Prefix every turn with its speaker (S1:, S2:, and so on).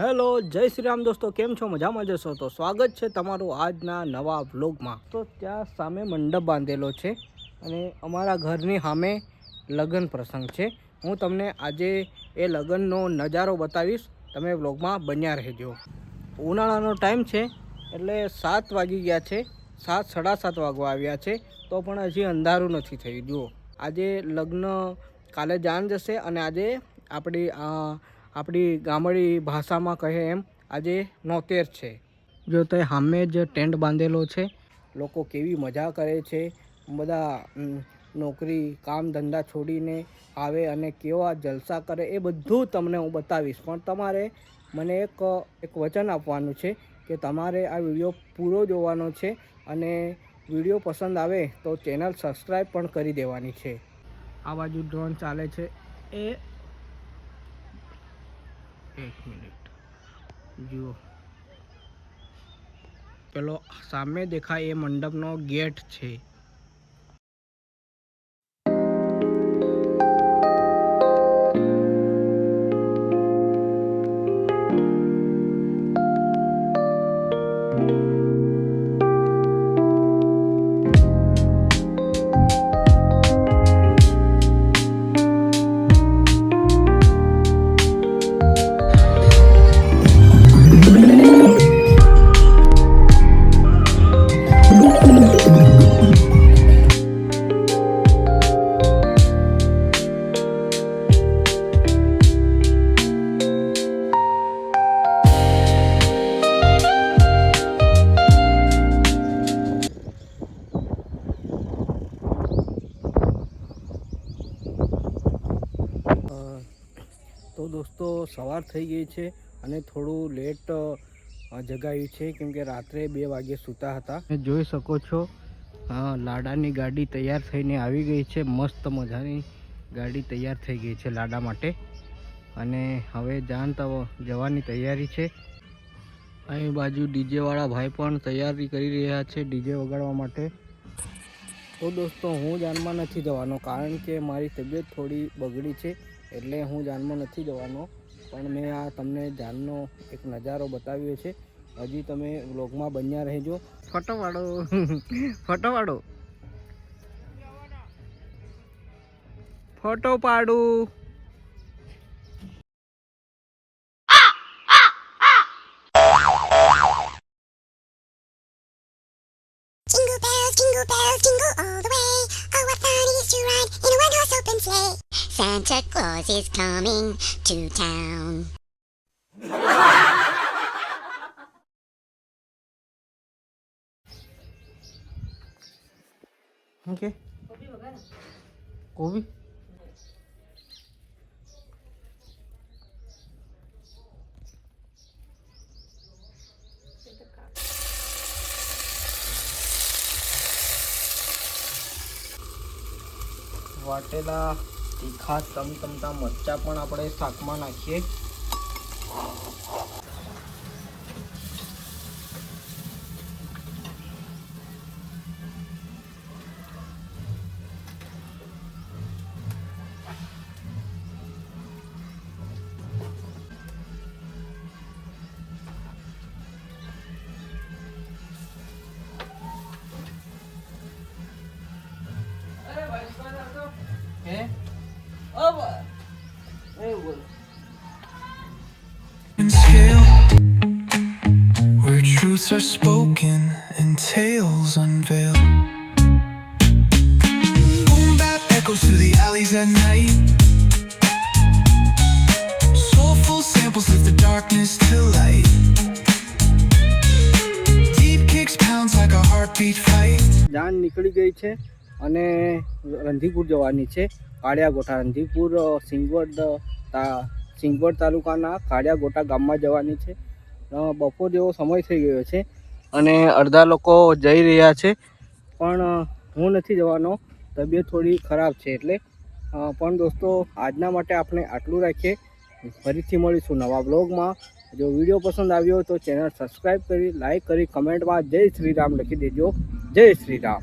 S1: Hello, જય શ્રી રામ દોસ્તો, કેમ છો? મજામાં જશો તો સ્વાગત છે તમારું આજના નવા વ્લોગમાં। તો ત્યાં સામે મંડપ બાંધેલો છે અને અમારા ઘરની સામે લગ્ન પ્રસંગ છે। હું તમને આજે એ લગ્નનો નજારો બતાવીશ, તમે વ્લોગમાં બન્યા રહેજો। ઉનાળાનો ટાઈમ છે એટલે 7 વાગી ગયા છે, 7:30 વાગવા આવ્યા છે, તો પણ હજી અંધારું નથી થયું। જુઓ, આજે લગ્ન કાલે જાન જશે અને આજે આપણી ગામડી ભાષામાં કહે એમ આજે 93 છે। જો તે સામે જ ટેન્ટ બાંધેલો છે, લોકો કેવી મજા કરે છે, બધા નોકરી કામ ધંધા છોડીને આવે અને કેવા જલસા કરે એ બધું તમને હું બતાવીશ। પણ તમારે મને એક વચન આપવાનું છે કે તમારે આ વિડીયો પૂરો જોવાનો છે અને વિડીયો પસંદ આવે તો ચેનલ સબસ્ક્રાઈબ પણ કરી દેવાની છે। આ બાજુ ડ્રોન ચાલે છે, એક મિનિટ જુઓ, પેલો સામે દેખાય એ મંડપનો ગેટ છે। તો દોસ્તો સવાર થઈ ગઈ છે અને થોડું લેટ જગાવ્યું છે કેમકે રાત્રે 2 વાગે સૂતા હતા। તમે જોઈ શકો છો લાડાની ગાડી તૈયાર થઈને આવી ગઈ છે, મસ્ત મજાની ગાડી તૈયાર થઈ ગઈ છે લાડા માટે અને હવે જાન તો જવાની તૈયારી છે। અહીં બાજુ ડીજે વાળા ભાઈ પણ તૈયારી કરી રહ્યા છે ડીજે વગાડવા માટે। તો દોસ્તો હું જાનમાં નથી જવાનો કારણ કે મારી તબિયત થોડી બગડી છે એટલે હું જાનમાં નથી જવાનો, પણ મેં આ તમને જાનનો એક નજારો બતાવ્યો છે। હજી તમે વ્લોગમાં બન્યા રહેજો। ફોટો પાડો ફોટો પાડો ફોટો પાડું।
S2: Jingle bells, jingle all the way. Oh, what fun it is to ride in a one-horse open sleigh. Santa Claus is coming to town.
S1: Okay. કોબી વાટેલા તીખા તમતમતા મરચા પણ આપણે શાકમાં નાખીએ।
S3: Where truths are spoken and tales unveiled. Boom bap echoes through the alleys at night. Soulful samples lift the darkness to light. Deep kicks pounds like a heartbeat fight.
S1: જાન નીકળી ગઈ છે અને રંધીપુર જવાની છે। કાળિયાગોટા રંધીપુર સિંગવડ તાલુકાના કાળિયાગોટા ગામમાં જવાની છે। બપોર જેવો સમય થઈ ગયો છે અને અડધા લોકો જઈ રહ્યા છે પણ હું નથી જવાનો, તબિયત થોડી ખરાબ છે એટલે। પણ દોસ્તો આજના માટે આપણે આટલું રાખીએ, ફરીથી મળીશું નવા બ્લોગમાં। જો વિડીયો પસંદ આવ્યો તો ચેનલ સબસ્ક્રાઈબ કરી, લાઈક કરી, કમેન્ટમાં જય શ્રી રામ લખી દેજો। જય શ્રી રામ।